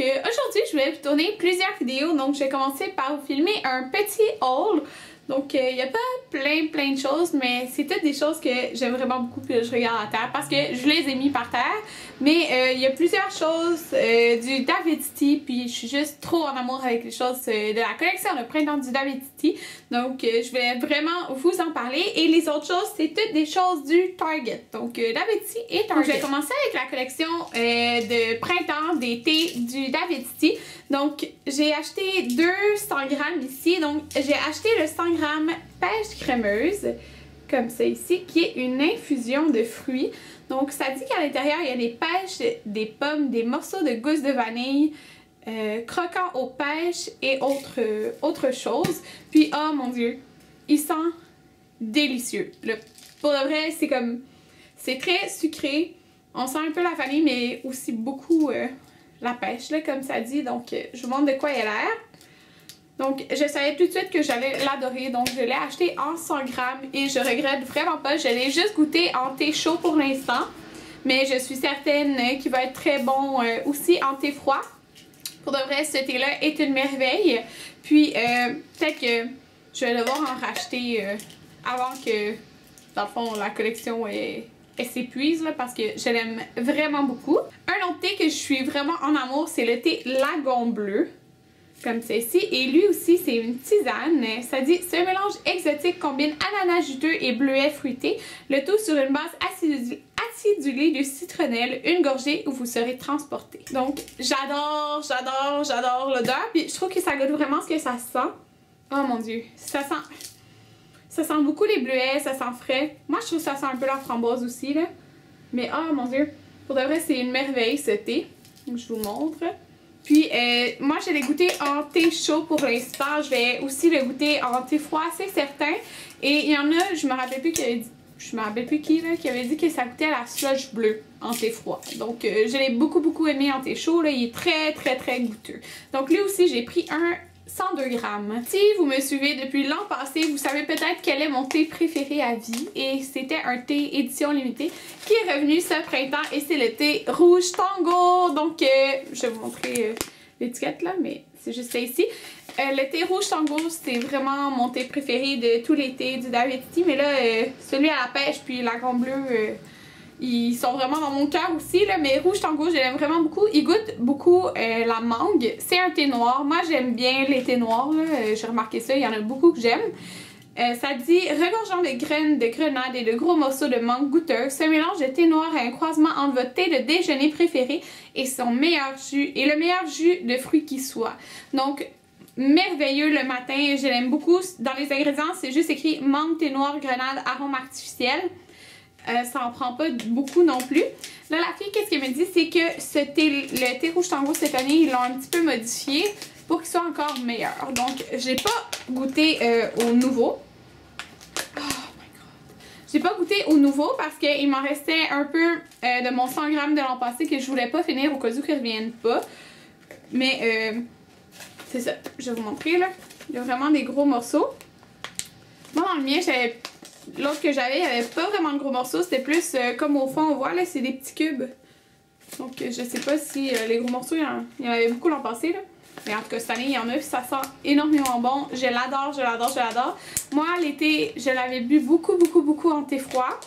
aujourd'hui, je voulais vous tourner plusieurs vidéos. Donc, je vais commencer par vous filmer un petit haul. Donc, il n'y a pas plein de choses, mais c'est toutes des choses que j'aime vraiment beaucoup que je regarde à terre parce que je les ai mis par terre. Mais il y a plusieurs choses du David City, puis je suis juste trop en amour avec les choses de la collection de printemps du David City. Donc, je vais vraiment vous en parler. Et les autres choses, c'est toutes des choses du Target. Donc, David City et Target. Donc, je vais commencer avec la collection de printemps, d'été du David City. Donc, j'ai acheté 200 grammes ici. Donc, j'ai acheté le 100 grammes pêche crémeuse, comme ça ici, qui est une infusion de fruits. Donc, ça dit qu'à l'intérieur, il y a des pêches, des pommes, des morceaux de gousse de vanille, croquant aux pêches et autre chose. Puis, oh mon Dieu, il sent délicieux. Pour de vrai, c'est comme... C'est très sucré. On sent un peu la vanille, mais aussi beaucoup la pêche, là, comme ça dit. Donc, je vous montre de quoi il a l'air. Donc, je savais tout de suite que j'allais l'adorer. Donc, je l'ai acheté en 100 grammes et je regrette vraiment pas. Je l'ai juste goûté en thé chaud pour l'instant. Mais je suis certaine qu'il va être très bon aussi en thé froid. Pour de vrai, ce thé-là est une merveille. Puis, peut-être que je vais devoir en racheter avant que, dans le fond, la collection elle s'épuise parce que je l'aime vraiment beaucoup. Un autre thé que je suis vraiment en amour, c'est le thé Lagon Bleu. Comme ceci. Et lui aussi, c'est une tisane. Ça dit, ce mélange exotique combine ananas juteux et bleuet fruité. Le tout sur une base acidulée de citronnelle. Une gorgée où vous serez transporté. Donc, j'adore l'odeur. Puis je trouve que ça goûte vraiment ce que ça sent. Oh mon Dieu. Ça sent beaucoup les bleuets, ça sent frais. Moi, je trouve que ça sent un peu la framboise aussi, là. Mais oh mon Dieu. Pour de vrai, c'est une merveille, ce thé. Donc, je vous montre. Puis, moi, je l'ai goûté en thé chaud pour l'instant. Je vais aussi le goûter en thé froid, c'est certain. Et il y en a, je me rappelle plus qui avait dit que ça goûtait à la slush bleue en thé froid. Donc, je l'ai beaucoup aimé en thé chaud. Là. Il est très goûteux. Donc, lui aussi, j'ai pris un 102 grammes. Si vous me suivez depuis l'an passé, vous savez peut-être quel est mon thé préféré à vie. Et c'était un thé édition limitée qui est revenu ce printemps et c'est le thé rouge tango. Donc, je vais vous montrer l'étiquette là, mais c'est juste ça ici. Le thé rouge tango, c'est vraiment mon thé préféré de tous les thés du David City. Mais là, celui à la pêche puis Lagon Bleu... ils sont vraiment dans mon cœur aussi, là, mais Rouge Tango, je l'aime vraiment beaucoup. Il goûte beaucoup la mangue. C'est un thé noir. Moi, j'aime bien les thés noirs. J'ai remarqué ça, il y en a beaucoup que j'aime. Ça dit regorgeant de graines de grenade et de gros morceaux de mangue goûteux. Ce mélange de thé noir est un croisement entre votre thé de déjeuner préféré et son meilleur jus, et le meilleur jus de fruits qui soit. Donc, merveilleux le matin, je l'aime beaucoup. Dans les ingrédients, c'est juste écrit mangue, thé noir, grenade, arôme artificiel. Ça en prend pas beaucoup non plus. Là, la fille, qu'est-ce qu'elle me dit? C'est que le thé rouge tango cette année, ils l'ont un petit peu modifié pour qu'il soit encore meilleur. Donc, j'ai pas goûté au nouveau. Oh my god. J'ai pas goûté au nouveau parce qu'il m'en restait un peu de mon 100 grammes de l'an passé que je voulais pas finir au cas où qu'ils reviennent pas. Mais c'est ça. Je vais vous montrer là. Il y a vraiment des gros morceaux. Moi, dans le mien, j'avais... L'autre que j'avais, il n'y avait pas vraiment de gros morceaux. C'était plus comme au fond, on voit là, c'est des petits cubes. Donc, je sais pas si les gros morceaux, il y en avait beaucoup l'an passé, là. Mais en tout cas, cette année, il y en a, puis ça sent énormément bon. Je l'adore. Moi, l'été, je l'avais bu beaucoup en thé froid.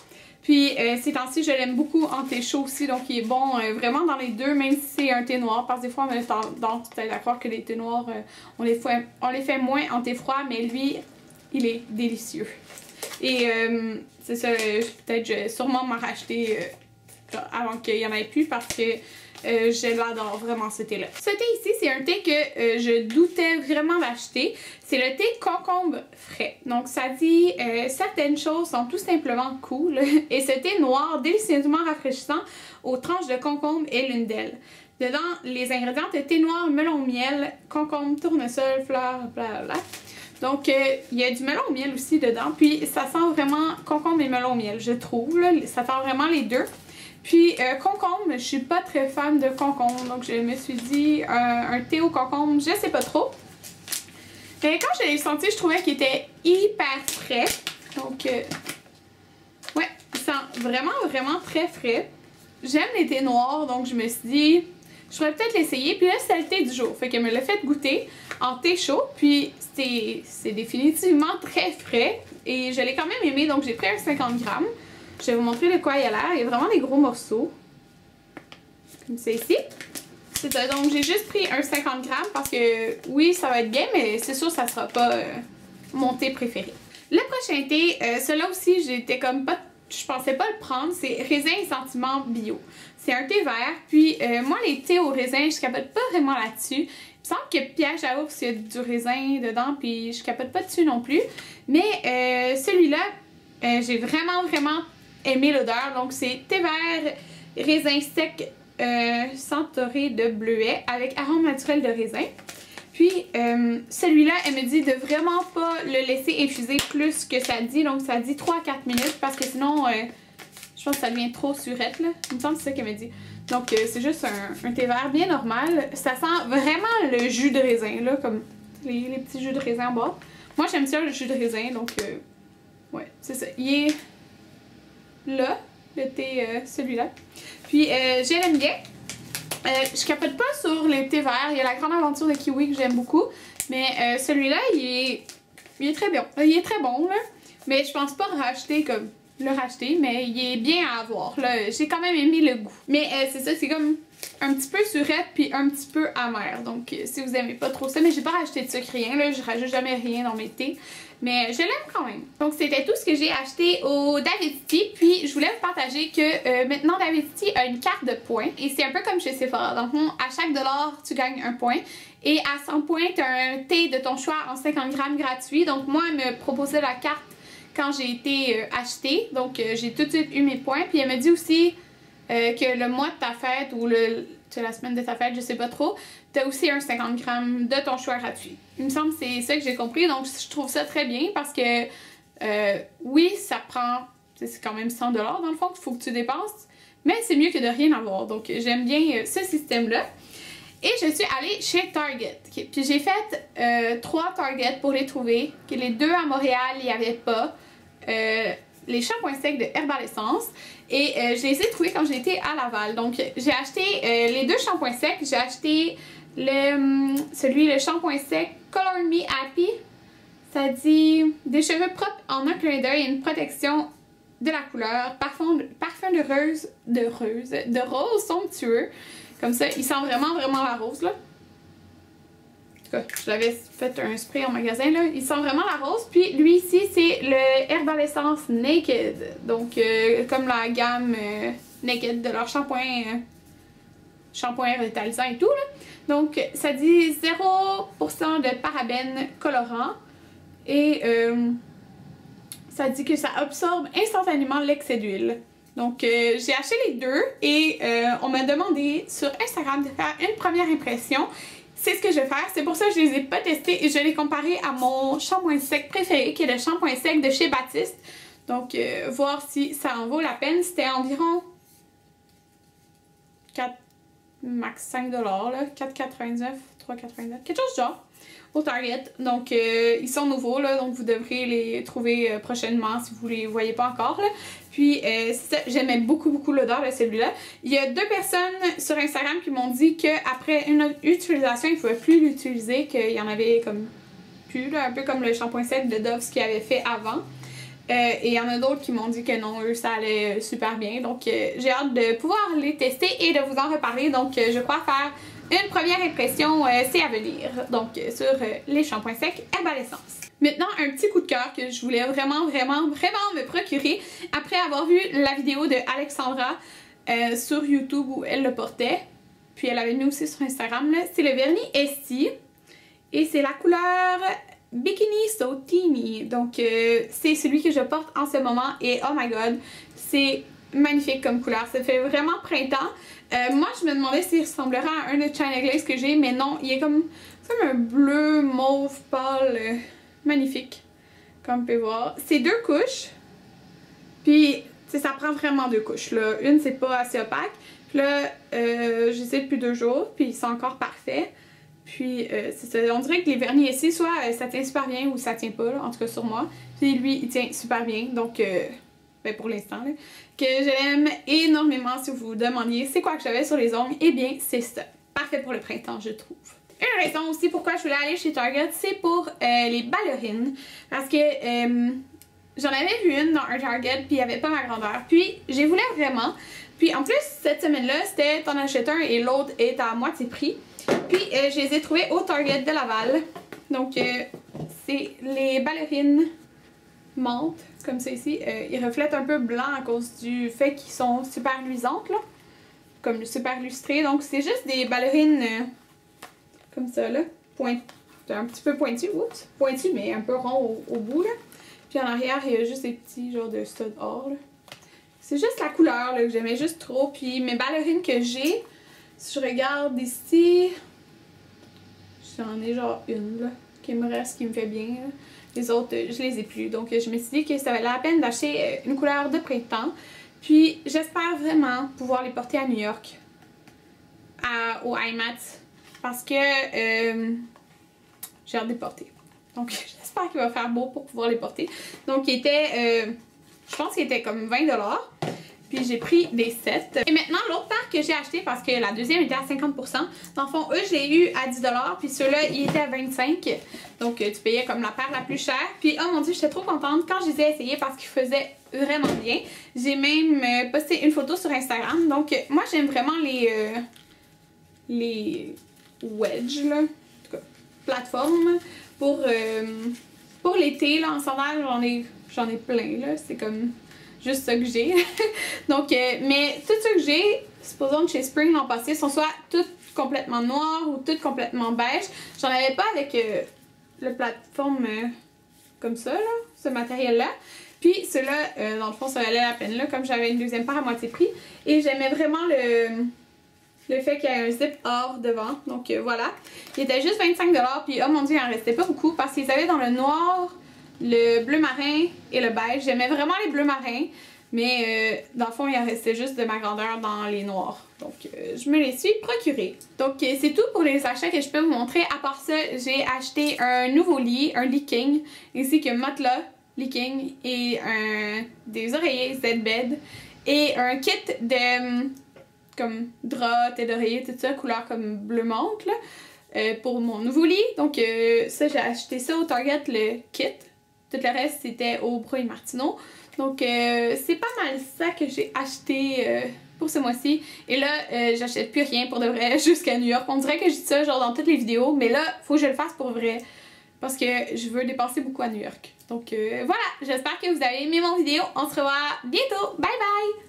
Puis, ces temps-ci, je l'aime beaucoup en thé chaud aussi. Donc, il est bon vraiment dans les deux, même si c'est un thé noir. Parce que des fois, on a tendance peut-être à croire que les thés noirs, on les fait moins en thé froid. Mais lui, il est délicieux. Et c'est ça, peut-être je vais sûrement m'en racheter avant qu'il y en ait plus parce que je l'adore vraiment ce thé-là. Ce thé ici, c'est un thé que je doutais vraiment d'acheter. C'est le thé concombre frais. Donc ça dit certaines choses sont tout simplement cool. Et ce thé noir délicieusement rafraîchissant aux tranches de concombre et l'une d'elles. Dedans, les ingrédients de thé noir, melon miel, concombre, tournesol, fleurs, blablabla. Donc, il y a du melon au miel aussi dedans. Puis, ça sent vraiment concombre et melon au miel, je trouve. Là. Ça sent vraiment les deux. Puis, concombre, je suis pas très fan de concombre. Donc, je me suis dit, un thé au concombre, je sais pas trop. Mais quand je l'ai senti, je trouvais qu'il était hyper frais. Donc, ouais, il sent vraiment très frais. J'aime les thés noirs, donc je me suis dit... Je pourrais peut-être l'essayer. Puis là, c'était le thé du jour. Fait qu'elle me l'a fait goûter en thé chaud. Puis c'est définitivement très frais. Et je l'ai quand même aimé. Donc j'ai pris un 50 grammes. Je vais vous montrer de quoi il a l'air. Il y a vraiment des gros morceaux. Comme c'est ici. C'est ça. Donc j'ai juste pris un 50 grammes parce que oui, ça va être bien. Mais c'est sûr, ça sera pas mon thé préféré. Le prochain thé, celui-là aussi, j'étais comme pas... Je pensais pas le prendre. C'est Raisin et Sentiments Bio. C'est un thé vert, puis moi les thés au raisin, je capote pas vraiment là-dessus. Il me semble que Piège à ours, il y a du raisin dedans, puis je capote pas dessus non plus. Mais celui-là, j'ai vraiment aimé l'odeur. Donc c'est thé vert, raisin sec, centauré de bleuet avec arôme naturel de raisin. Puis celui-là, elle me dit de vraiment pas le laisser infuser plus que ça dit. Donc ça dit 3 à 4 minutes parce que sinon... je pense que ça devient trop surette, là. Il me semble que c'est ça qu'elle m'a dit. Donc, c'est juste un thé vert bien normal. Ça sent vraiment le jus de raisin, là, comme les petits jus de raisin en boîte. Moi, j'aime ça, le jus de raisin, donc, ouais, c'est ça. Il est là, le thé, celui-là. Puis, je l'aime bien. Je capote pas sur les thés verts. Il y a la Grande Aventure de Kiwi que j'aime beaucoup. Mais celui-là, il est très bon. Il est très bon, là. Mais je pense pas racheter comme... le racheter, mais il est bien à avoir. J'ai quand même aimé le goût. Mais c'est ça, c'est comme un petit peu surette puis un petit peu amer. Donc si vous aimez pas trop ça, mais j'ai pas racheté de sucre, rien, là, je rajoute jamais rien dans mes thés. Mais je l'aime quand même. Donc c'était tout ce que j'ai acheté au Davidity. Puis je voulais vous partager que maintenant Davidity a une carte de points. Et c'est un peu comme chez Sephora. Donc à chaque dollar, tu gagnes un point. Et à 100 points, tu as un thé de ton choix en 50 grammes gratuit. Donc moi, elle me proposait la carte quand j'ai été achetée. Donc j'ai tout de suite eu mes points. Puis elle me dit aussi que le mois de ta fête ou la semaine de ta fête, je sais pas trop, t'as aussi un 50 grammes de ton choix gratuit. Il me semble que c'est ça que j'ai compris. Donc je trouve ça très bien parce que oui, ça prend, c'est quand même 100$ dans le fond qu'il faut que tu dépenses. Mais c'est mieux que de rien avoir. Donc j'aime bien ce système-là. Et je suis allée chez Target. Okay. Puis j'ai fait 3 Target pour les trouver. Okay. Les 2 à Montréal, il n'y avait pas. Les shampoings secs de Herbal Essence. Et je les ai trouvés quand j'étais à Laval. Donc j'ai acheté les 2 shampoings secs. J'ai acheté le shampoing sec Color Me Happy. Ça dit des cheveux propres en un clin d'œil et une protection de la couleur. Parfum de rose somptueux. Comme ça, il sent vraiment la rose, là. En tout cas, je l'avais fait un spray en magasin, là. Il sent vraiment la rose. Puis lui ici, c'est le Herbal Essence Naked. Donc, comme la gamme Naked de leur shampoing revitalisant et tout, là. Donc, ça dit 0% de parabènes colorants. Et ça dit que ça absorbe instantanément l'excès d'huile. Donc, j'ai acheté les 2 et on m'a demandé sur Instagram de faire une première impression. C'est ce que je vais faire. C'est pour ça que je les ai pas testés et je les ai comparés à mon shampoing sec préféré, qui est le shampoing sec de chez Baptiste. Donc, voir si ça en vaut la peine. C'était environ 4, max 5$, là. 4,99, 3,99, quelque chose du genre. Au Target. Donc, ils sont nouveaux, là, donc vous devrez les trouver prochainement si vous les voyez pas encore, là. Puis, j'aimais beaucoup l'odeur de celui-là. Il y a 2 personnes sur Instagram qui m'ont dit qu'après une utilisation, ils ne pouvaient plus l'utiliser, qu'il y en avait comme plus, là, un peu comme le shampoing sec de Dove, ce qu'ils avaient fait avant. Et il y en a d'autres qui m'ont dit que non, eux, ça allait super bien. Donc, j'ai hâte de pouvoir les tester et de vous en reparler. Donc, je crois faire une première impression, c'est à venir. Donc, sur les shampoings secs Herbal Essence. Maintenant, un petit coup de cœur que je voulais vraiment me procurer après avoir vu la vidéo de Alexandra sur YouTube où elle le portait. Puis, elle avait mis aussi sur Instagram. C'est le vernis Essie. Et c'est la couleur Bikini So Teeny. Donc, c'est celui que je porte en ce moment. Et oh my god, c'est magnifique comme couleur. Ça fait vraiment printemps. Moi, je me demandais s'il ressemblerait à un de China Glaze que j'ai, mais non, il est comme un bleu mauve pâle magnifique, comme vous pouvez voir. C'est 2 couches, puis ça prend vraiment 2 couches, là. Une, c'est pas assez opaque, puis là, j'ai essayé depuis 2 jours, puis c'est encore parfait. Puis, on dirait que les vernis ici, soit ça tient super bien ou ça tient pas, là, en tout cas sur moi. Puis lui, il tient super bien, donc... ben pour l'instant, que je l'aime énormément. Si vous vous demandiez c'est quoi que j'avais sur les ongles, eh bien c'est ça. parfait pour le printemps, je trouve. Une raison aussi pourquoi je voulais aller chez Target, c'est pour les ballerines. Parce que j'en avais vu une dans un Target, puis il n'y avait pas ma grandeur. Puis, j'ai voulu vraiment. Puis, en plus, cette semaine-là, c'était t'en achètes un et l'autre est à moitié prix. Puis, je les ai trouvés au Target de Laval. Donc, c'est les ballerines menthe, comme ça ici. Ils reflètent un peu blanc à cause du fait qu'ils sont super luisantes, là. Comme super lustrées. Donc, c'est juste des ballerines comme ça, là. Un petit peu pointu, oups. Pointu, mais un peu rond au bout, là. Puis en arrière, il y a juste des petits genres de studs or, là. C'est juste la couleur, là, que j'aimais juste trop. Puis mes ballerines que j'ai, si je regarde ici, j'en ai genre une, là, qui me reste, qui me fait bien, là. Les autres, je les ai plus. Donc, je me suis dit que ça valait la peine d'acheter une couleur de printemps. Puis, j'espère vraiment pouvoir les porter à New York, au IMAT, parce que j'ai hâte de les porter. Donc, j'espère qu'il va faire beau pour pouvoir les porter. Donc, il était, je pense qu'il était comme 20$. Puis j'ai pris des sets. Et maintenant, l'autre paire que j'ai acheté, parce que la deuxième était à 50%, dans le fond, eux, je l'ai eu à 10$, puis ceux-là, ils étaient à 25$. Donc, tu payais comme la paire la plus chère. Puis, oh mon dieu, j'étais trop contente quand je les ai essayés parce qu'ils faisaient vraiment bien. J'ai même posté une photo sur Instagram. Donc, moi, j'aime vraiment les wedges, là. En tout cas, plateformes. Pour l'été, là, en sandales, j'en ai plein, là. C'est comme juste ça que j'ai. Donc, mais tout ce que j'ai, supposons que chez Spring l'an passé, sont soit toutes complètement noires ou toutes complètement beige. J'en avais pas avec le plateforme comme ça, là, ce matériel-là. Puis ceux-là, dans le fond, ça valait la peine, là, comme j'avais une deuxième paire à moitié prix. Et j'aimais vraiment le fait qu'il y ait un zip or devant. Donc voilà. Il était juste 25$. Puis oh mon dieu, il en restait pas beaucoup parce qu'ils avaient dans le noir, le bleu marin et le beige. J'aimais vraiment les bleus marins. Mais dans le fond, il en restait juste de ma grandeur dans les noirs. Donc je me les suis procurés. Donc c'est tout pour les achats que je peux vous montrer. À part ça, j'ai acheté un nouveau lit, un lit king, ainsi que matelas lit king et des oreillers Z-bed et un kit de comme drap, tête d'oreiller, tout ça, couleur comme bleu menthe, là, pour mon nouveau lit. Donc ça, j'ai acheté ça au Target, le kit. Tout le reste, c'était au Bro et Martineau. Donc c'est pas mal ça que j'ai acheté pour ce mois-ci. Et là, j'achète plus rien pour de vrai jusqu'à New York. On dirait que je dis ça genre dans toutes les vidéos, mais là, faut que je le fasse pour vrai. Parce que je veux dépenser beaucoup à New York. Donc voilà, j'espère que vous avez aimé mon vidéo. On se revoit bientôt. Bye bye!